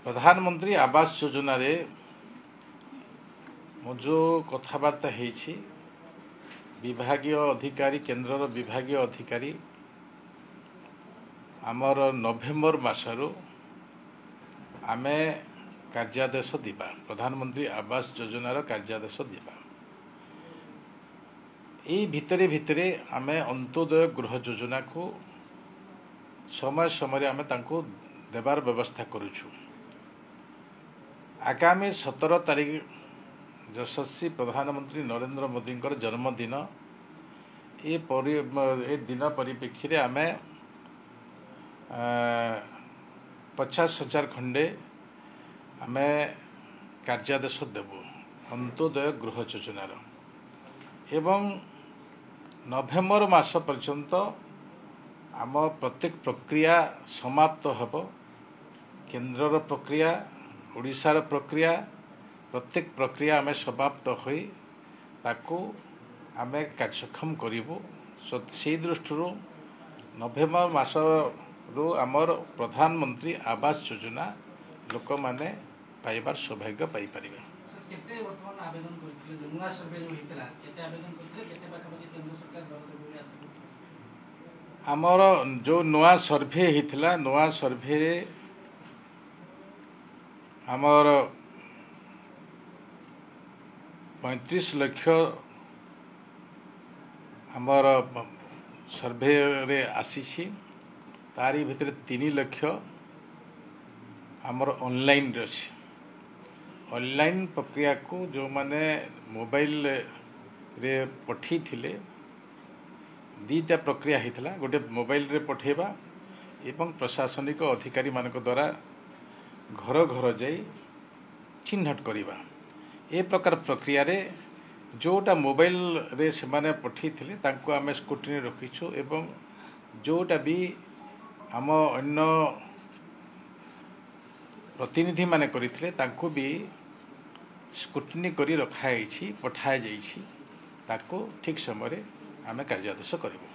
प्रधानमंत्री आवास योजना रे जो कथबार्ता विभागीय अधिकारी केन्द्र विभागीय अधिकारी आमर नवेम्बर मासरू आमे कार्यादेश दिबा प्रधानमंत्री आवास योजनार कार्यादेश दिबा यही भितरे भितरे आमे अंत्योदय गृह योजना को समय समय आमे तांको देवार व्यवस्था करूछु। आगामी 17 तारीख यशस्वी प्रधानमंत्री नरेंद्र मोदी जन्मदिन ए दिन परिप्रेक्षी रे आमे 50,000 खंडे आमे कार्यादेश देबु अंत्योदय गृह योजनार एवं नवेम्बर मास पर्यंत आम प्रत्येक प्रक्रिया समाप्त हब। केन्द्रर प्रक्रिया ओडिशार प्रक्रिया प्रत्येक प्रक्रिया आमे समाप्त होई ताकू आमे कार्यक्षम करिवु। से दृष्टि नवेम्बर मास रो आमर प्रधानमंत्री आवास योजना लोक माने पाइबार सौभाग्य पाई परिबे। केते वर्तमान आवेदन करथिले जे नुवा सर्वे जो हितला केते आवेदन करथिले केते पाखापाखि केंद्र सरकार दरते आसे आमर जो नुआ सर्वे हितला नुआ सर्वे रे आमर 35 लाख आमर सर्वे रे आसीछि तारी भितर 3 लाख आमर ऑनलाइन रे अछि। ऑनलाइन प्रक्रिया को जो माने मोबाइल रे पठी थिले दीटा प्रक्रिया हितला गोटे मोबाइल रे पठेबा एवं प्रशासनिक अधिकारी मानक द्वारा घर घर जाई चिन्हट करिबा ए प्रकार प्रक्रिया रे जोटा मोबाइल रे से माने पठी थिले तांको आमे स्क्रूटिनी रखिछु एवं जोटा भी आम अन्य प्रतिनिधि माने करिथिले तांको भी स्क्रूटिनी करी रखाई पठाई जाइछि ताको ठीक समय आमे कार्यादेश करिबो।